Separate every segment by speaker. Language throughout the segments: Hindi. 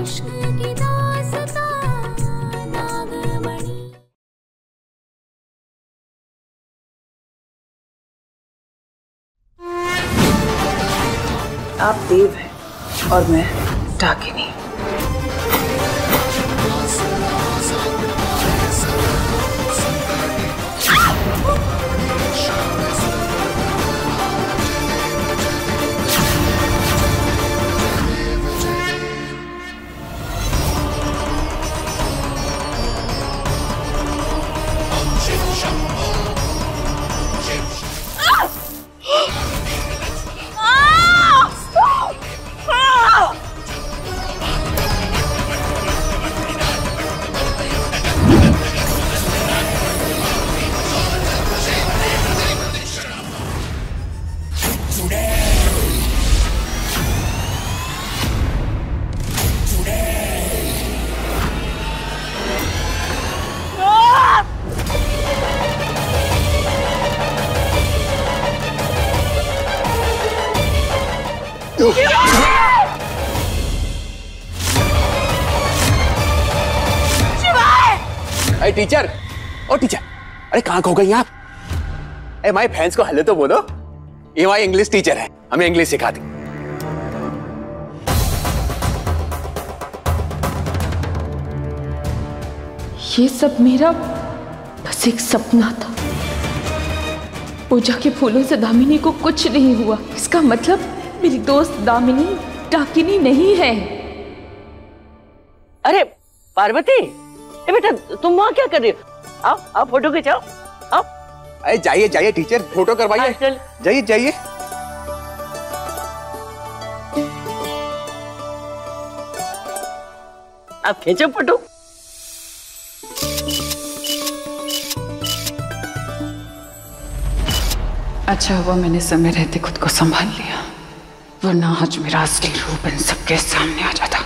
Speaker 1: आप देव हैं और मैं डाकिनी।
Speaker 2: अरे टीचर, ओ टीचर, अरे कहाँ खो गई आप? अरे हमारे फैंस को हेलो तो बोलो। ये हमारी इंग्लिश टीचर है, हमें इंग्लिश सिखाती।
Speaker 3: ये सब मेरा बस एक सपना था। पूजा के फूलों से दामिनी को कुछ नहीं हुआ। इसका मतलब मेरी दोस्त दामिनी डाकिनी नहीं है।
Speaker 4: अरे पार्वती, बेटा तुम वहाँ क्या कर रही हो? आओ आओ फोटो खिंचाओ, आओ।
Speaker 2: अरे जाइए जाइए टीचर, फोटो करवाइए। जाइए जाइए।
Speaker 4: आप खींचो फोटो।
Speaker 3: अच्छा हुआ मैंने समय रहते खुद को संभाल लिया, वरना आज मेरा असली रूप इन सबके सामने आ जाता।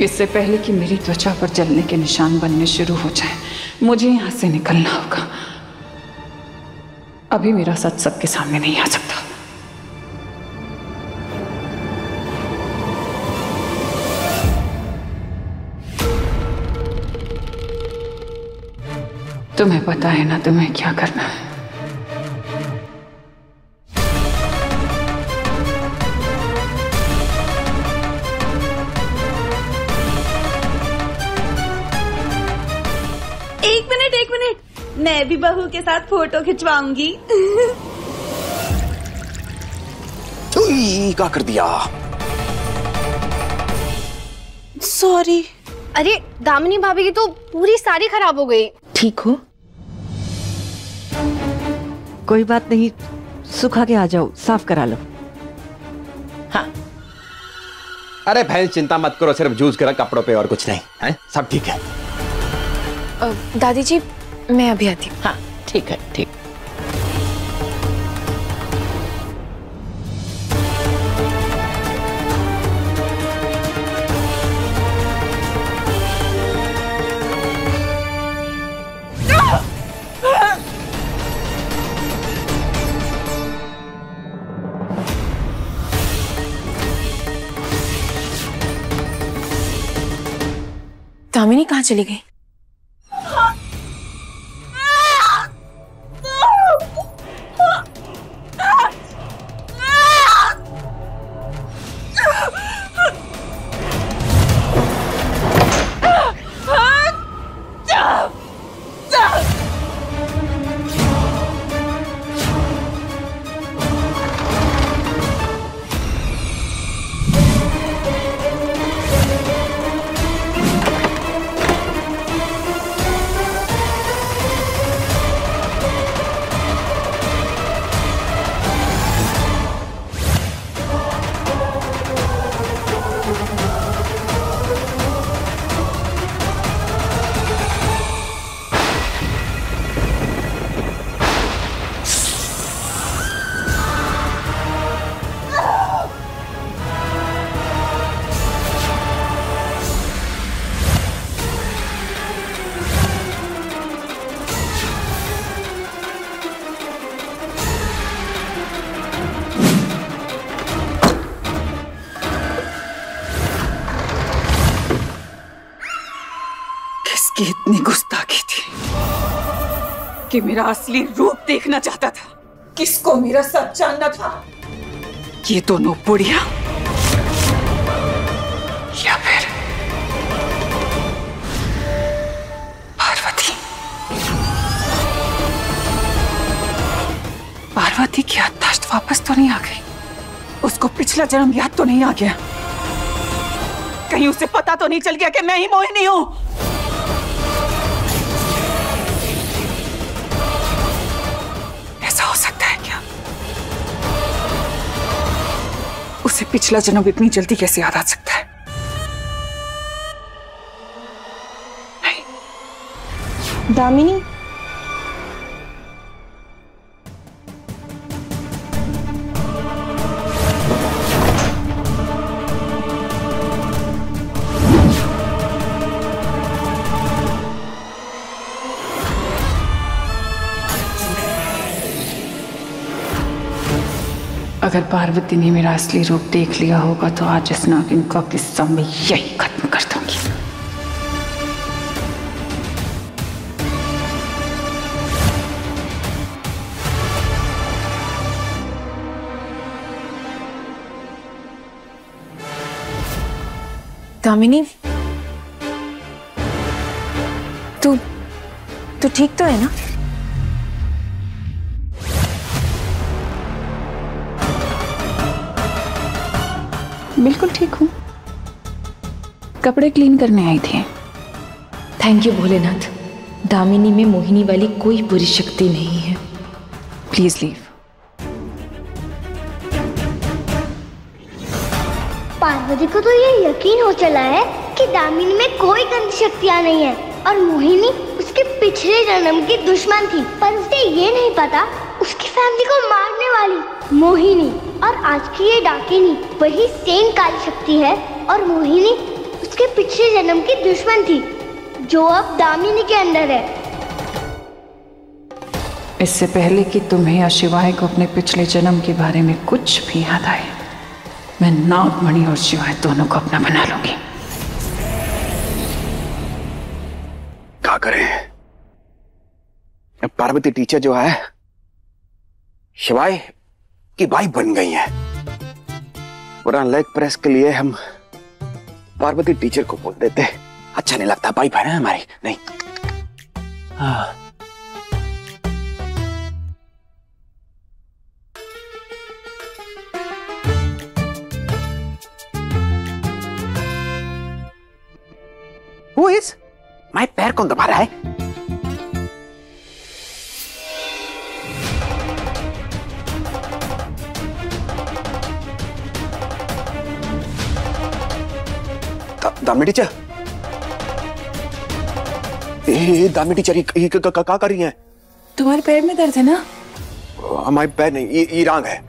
Speaker 3: इससे पहले कि मेरी त्वचा पर जलने के निशान बनने शुरू हो जाए, मुझे यहां से निकलना होगा। अभी मेरा सच सबके सामने नहीं आ सकता। तुम्हें पता है ना तुम्हें क्या करना है।
Speaker 5: एक मिनट, मैं भी बहू के साथ फोटो खिंचवाऊंगी।
Speaker 2: क्या कर दिया?
Speaker 5: सॉरी।
Speaker 6: अरे दामिनी भाभी की तो पूरी साड़ी खराब हो गई।
Speaker 7: ठीक हो? कोई बात नहीं, सुखा के आ जाओ, साफ करा लो।
Speaker 2: हाँ। अरे बहन चिंता मत करो, सिर्फ जूस गिरा कपड़ों पे और कुछ नहीं है, सब ठीक है।
Speaker 6: दादी जी मैं अभी आती हूँ।
Speaker 4: हाँ ठीक है, ठीक।
Speaker 6: दामिनी कहाँ चली गई?
Speaker 1: कितनी गुस्ताखी थी कि मेरा असली रूप देखना चाहता था। किसको मेरा सच जानना था? ये दोनों बुढ़िया या फिर पार्वती। पार्वती की याददाश्त वापस तो नहीं आ गई? उसको पिछला जन्म याद तो नहीं आ गया? कहीं उसे पता तो नहीं चल गया कि मैं ही मोहिनी हूं? ऐसा हो सकता है क्या? उसे पिछला जन्म इतनी जल्दी कैसे याद आ सकता है?
Speaker 6: दामिनी,
Speaker 1: अगर पार्वती ने मेरा असली रूप देख लिया होगा तो आज इस नागिन का किस्सा मैं यही खत्म कर दूंगी।
Speaker 6: दामिनी, तू ठीक तो है ना?
Speaker 1: बिल्कुल ठीक हूँ। कपड़े क्लीन करने आई थी।
Speaker 3: Thank you Bholenath. दामिनी में मोहिनी वाली कोई बुरी शक्ति नहीं है।
Speaker 1: Please leave.
Speaker 8: पार्वती को तो ये यकीन हो चला है कि दामिनी में कोई गंदी शक्तियाँ नहीं है और मोहिनी उसके पिछले जन्म की दुश्मन थी, पर उसे ये नहीं पता उसकी फैमिली को मारने वाली मोहिनी और आज की ये डाकिनी वही सेम काली शक्ति है और मोहिनी उसके पिछले जन्म की दुश्मन थी जो अब दामिनी के अंदर है।
Speaker 1: इससे पहले कि तुम्हें या शिवाय को अपने पिछले जन्म के बारे में कुछ भी याद आए, मैं नागमणि और शिवाय दोनों को अपना बना लूंगी।
Speaker 2: क्या करें? पार्वती टीचर जो है शिवाय की वाइफ बन गई है। पूरा लेग प्रेस के लिए हम पार्वती टीचर को बोल देते, अच्छा नहीं लगता। वाइफ है ना हमारी। नहीं हाँ। Who is? मैं पैर कौन दबा रहा है? दामिनी टीचर, दामिनी टीचर ये क्या कर रही हैं?
Speaker 6: तुम्हारे पैर में दर्द है ना?
Speaker 2: हमारे पैर नहीं, ये रांग है।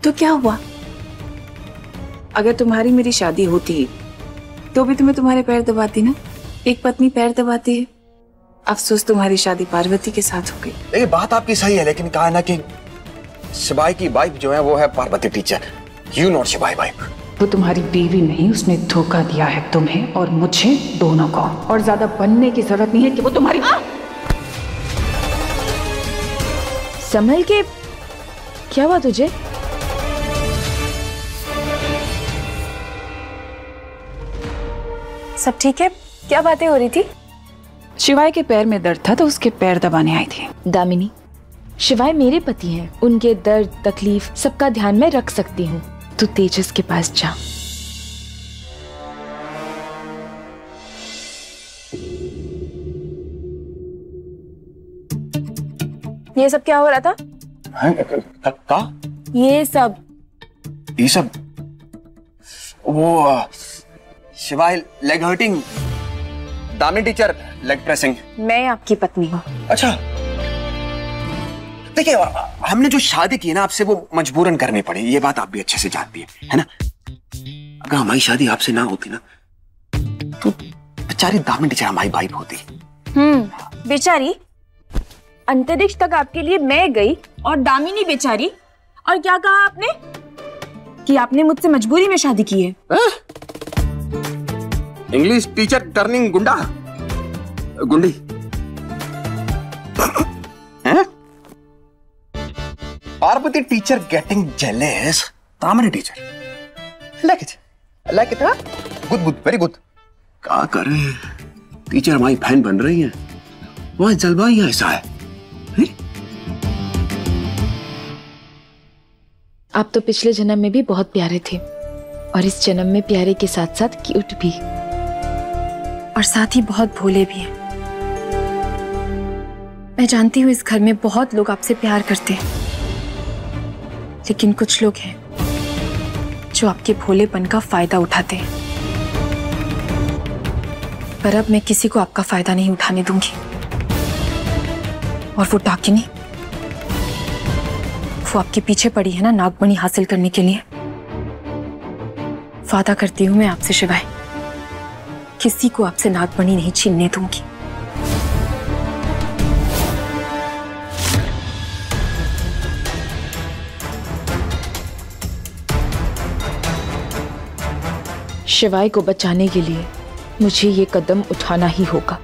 Speaker 6: तो क्या हुआ? अगर तुम्हारी मेरी शादी होती तो भी तुम्हें तुम्हारे पैर दबाती ना। एक पत्नी पैर दबाती है। अफसोस तुम्हारी शादी पार्वती के साथ हो गई।
Speaker 2: ये बात आपकी सही है, लेकिन कहा ना कि शिवाय की वाइफ जो है वो है पार्वती टीचर, यू नॉट शिवाय वाइफ।
Speaker 1: वो तुम्हारी बीवी नहीं, उसने धोखा दिया है तुम्हें और मुझे, दोनों को। और ज्यादा बनने की जरूरत नहीं है कि वो तुम्हारी।
Speaker 3: संभल के। क्या हुआ तुझे?
Speaker 6: सब ठीक है? क्या बातें हो रही थी?
Speaker 1: शिवाय के पैर में दर्द था तो उसके पैर दबाने आई थी।
Speaker 3: दामिनी, शिवाय मेरे पति हैं। उनके दर्द तकलीफ सबका ध्यान में रख सकती हूँ। तू तेजस के पास जा।
Speaker 6: ये सब क्या हो रहा था?
Speaker 2: का?
Speaker 6: ये सब
Speaker 2: वो शिवाय leg hurting, Damini teacher leg pressing.
Speaker 6: मैं आपकी पत्नी हूँ।
Speaker 2: अच्छा, देखिए हमने जो शादी की है ना आपसे, वो मजबूरन करनी पड़ी। ये बात आप भी अच्छे से जानती है ना? अगर हमारी शादी आपसे ना होती ना तो बेचारी दामिनी टीचर हमारी वाइफ होती।
Speaker 6: बेचारी? अंतरिक्ष तक आपके लिए मैं गई और दामिनी बेचारी। और क्या कहा आपने? कि आपने मुझसे मजबूरी में शादी की है।
Speaker 2: इंग्लिश टीचर टर्निंग गुंडा। गुंडी हैं? Parvati teacher getting jealous. Tamri teacher. Like it, huh? Good, very good. क्या करे? टीचर हमारी बहन बन रही है. वहाँ जलवा ही ऐसा है.
Speaker 3: आप तो पिछले जन्म में भी बहुत प्यारे थे और इस जन्म में प्यारे के साथ साथ क्यूट भी
Speaker 6: और साथ ही बहुत भोले भी हैं। मैं जानती हूँ इस घर में बहुत लोग आपसे प्यार करते हैं, लेकिन कुछ लोग हैं जो आपके भोलेपन का फायदा उठाते हैं। पर अब मैं किसी को आपका फायदा नहीं उठाने दूंगी। और वो डाकिनी, वो आपके पीछे पड़ी है ना नागमणि हासिल करने के लिए। वादा करती हूं मैं आपसे शिवाय, किसी को आपसे नागमणि नहीं छीनने दूंगी।
Speaker 3: शिवाय को बचाने के लिए मुझे ये कदम उठाना ही होगा।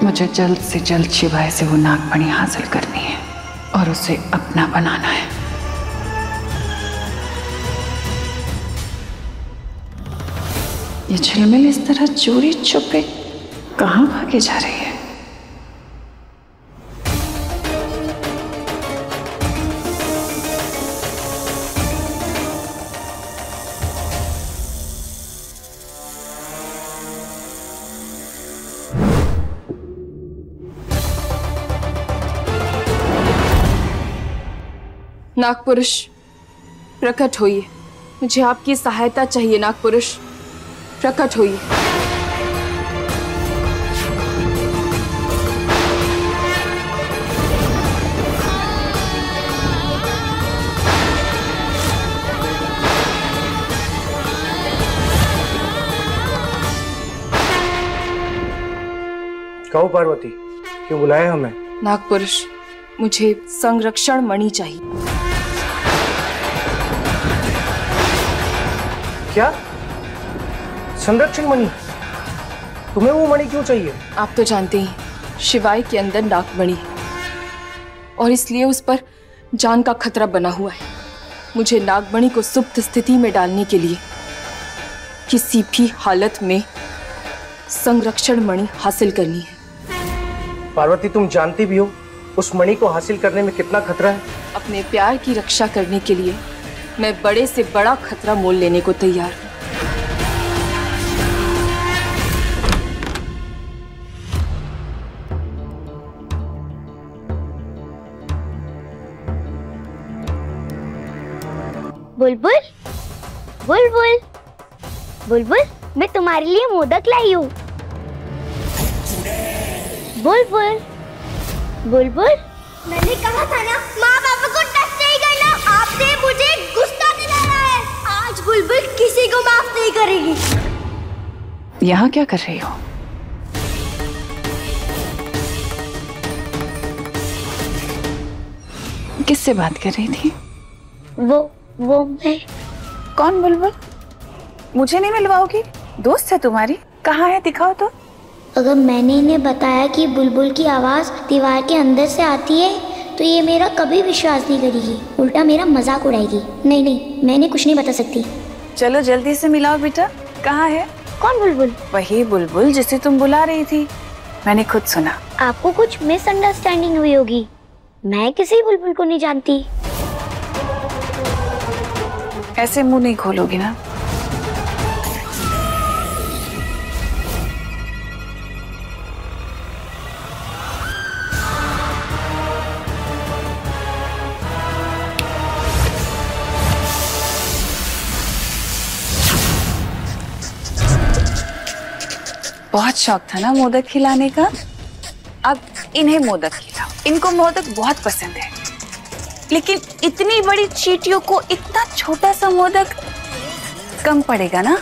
Speaker 6: मुझे जल्द से जल्द शिवाय से वो नागमणि हासिल करनी है और उसे अपना बनाना है। ये झिलमिल इस तरह चोरी छुपे कहाँ भागे जा रही है?
Speaker 3: नागपुरुष, प्रकट होइए। मुझे आपकी सहायता चाहिए। नागपुरुष, प्रकट होइए।
Speaker 9: कहो पार्वती, क्यों बुलाया हमें?
Speaker 3: नागपुरुष, मुझे संरक्षण मणि चाहिए।
Speaker 9: क्या? संरक्षण मणि? तुम्हें वो मणि क्यों चाहिए?
Speaker 3: आप तो जानते हैं शिवाय के अंदर नागमणि है और इसलिए उस पर जान का खतरा बना हुआ है। मुझे नागमणि को सुप्त स्थिति में डालने के लिए किसी भी हालत में संरक्षण मणि हासिल करनी है।
Speaker 9: पार्वती, तुम जानती भी हो उस मणि को हासिल करने में कितना खतरा है।
Speaker 3: अपने प्यार की रक्षा करने के लिए मैं बड़े से बड़ा खतरा मोल लेने को तैयार हूं।
Speaker 8: बुलबुल, बुलबुल, बुलबुल, मैं तुम्हारे लिए मोदक लाई हूँ। बुलबुल, बुलबुल, मैंने कहा था ना माँ पापा को टच नहीं करना। आपने मुझे गुस्सा दिला रहा है। आज बुलबुल किसी को माफ नहीं करेगी।
Speaker 6: यहाँ क्या कर रही हो? किससे बात कर रही थी?
Speaker 8: वो मैं।
Speaker 6: कौन बुलबुल? मुझे नहीं मिलवाओगी? दोस्त है तुम्हारी? कहाँ है, दिखाओ तो।
Speaker 8: अगर मैंने इन्हें बताया कि बुलबुल की आवाज दीवार के अंदर से आती है तो ये मेरा कभी विश्वास नहीं करेगी, उल्टा मेरा मजाक उड़ाएगी। नहीं, मैंने कुछ नहीं बता सकती।
Speaker 6: चलो जल्दी से मिलाओ बेटा। कहाँ है?
Speaker 8: कौन बुलबुल?
Speaker 6: वही बुलबुल जिसे तुम बुला रही थी, मैंने खुद सुना।
Speaker 8: आपको कुछ मिसअंडरस्टैंडिंग हुई होगी। मैं किसी बुलबुल को नहीं जानती।
Speaker 6: ऐसे मुंह नहीं खोलोगी ना। बहुत शौक था ना मोदक खिलाने का, अब इन्हें मोदक खिलाओ। इनको मोदक बहुत पसंद है, लेकिन इतनी बड़ी चींटियों को इतना छोटा सा मोदक कम पड़ेगा ना,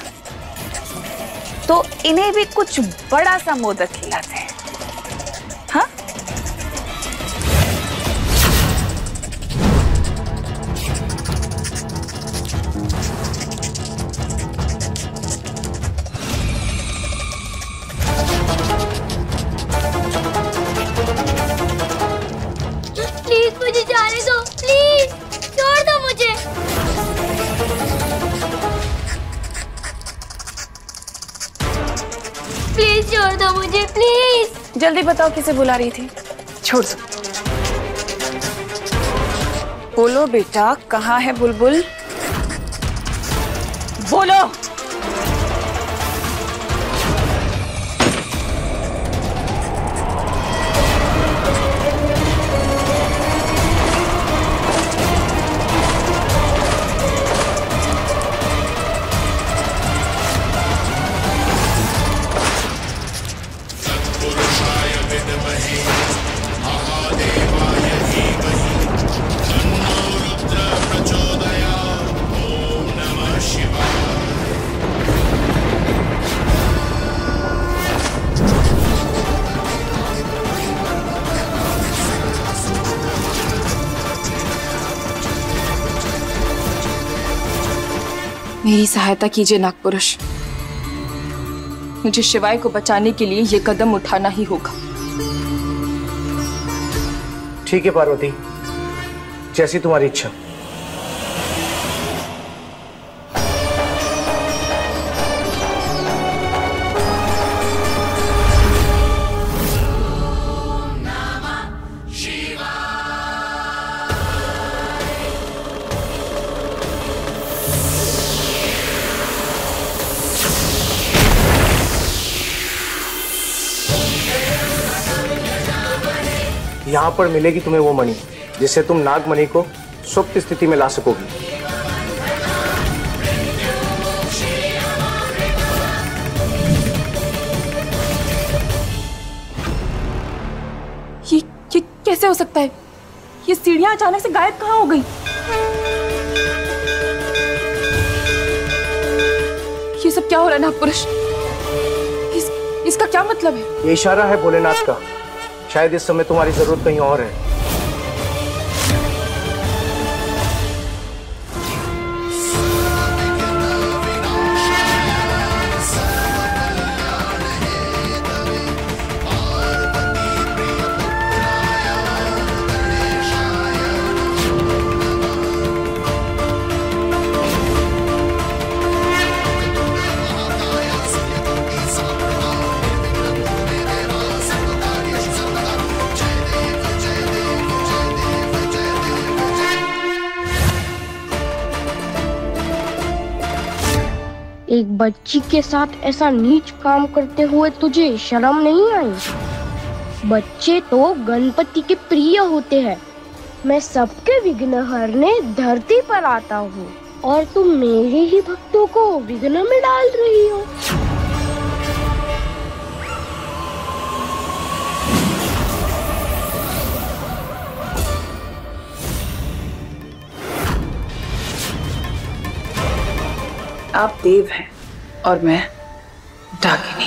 Speaker 6: तो इन्हें भी कुछ बड़ा सा मोदक खिलाते हैं। हाँ?
Speaker 8: छोड़ दो मुझे प्लीज।
Speaker 6: जल्दी बताओ किसे बुला रही थी? छोड़ दो। बोलो बेटा, कहाँ है बुलबुल?
Speaker 1: बोलो।
Speaker 6: मेरी सहायता कीजिए नागपुरुष। मुझे शिवाय को बचाने के लिए ये कदम उठाना ही होगा।
Speaker 9: ठीक है पार्वती, जैसी तुम्हारी इच्छा। यहाँ पर मिलेगी तुम्हें वो मणि जिससे तुम नागमणि को सुप्त स्थिति में ला सकोगी।
Speaker 6: ये कैसे हो सकता है? ये सीढ़ियां अचानक से गायब कहाँ हो गई? ये सब क्या हो रहा है नागपुरुष? इसका क्या मतलब है?
Speaker 9: ये इशारा है भोलेनाथ का। शायद इस समय तुम्हारी जरूरत कहीं और है।
Speaker 8: एक बच्ची के साथ ऐसा नीच काम करते हुए तुझे शर्म नहीं आई? बच्चे तो गणपति के प्रिय होते हैं। मैं सबके विघ्न हरने धरती पर आता हूँ और तुम मेरे ही भक्तों को विघ्न में डाल रही हो।
Speaker 6: आप देव हैं और मैं डाकिनी।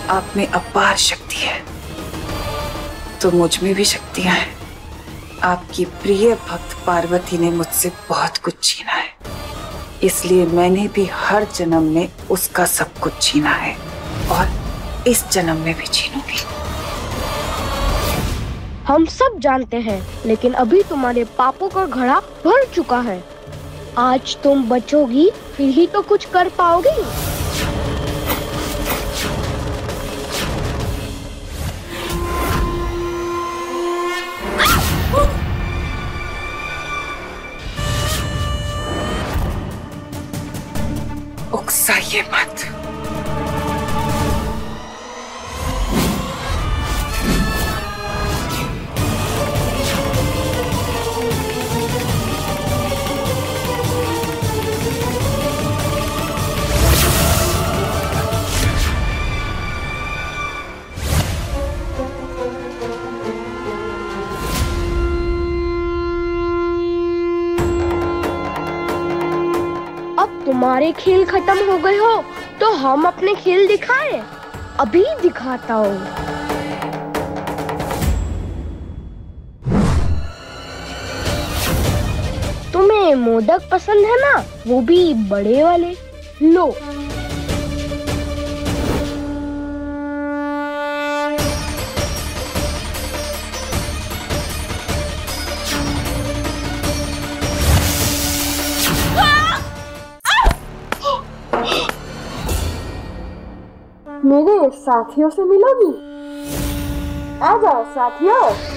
Speaker 6: आप में अपार शक्ति है तो मुझ में भी शक्तियां हैं। आपकी प्रिय भक्त पार्वती ने मुझसे बहुत कुछ छीना है, इसलिए मैंने भी हर जन्म में उसका सब कुछ छीना है और इस जन्म में भी छीनूंगी।
Speaker 8: हम सब जानते हैं, लेकिन अभी तुम्हारे पापों का घड़ा भर चुका है। आज तुम बचोगी फिर ही तो कुछ कर पाओगी।
Speaker 6: उकसाइए मत।
Speaker 8: तुम्हारे खेल खत्म हो गए हो तो हम अपने खेल दिखाएं। अभी दिखाता हूँ। तुम्हें मोदक पसंद है ना, वो भी बड़े वाले। लो।
Speaker 10: मेरे साथियों से मिलोगी? आ जाओ साथियों।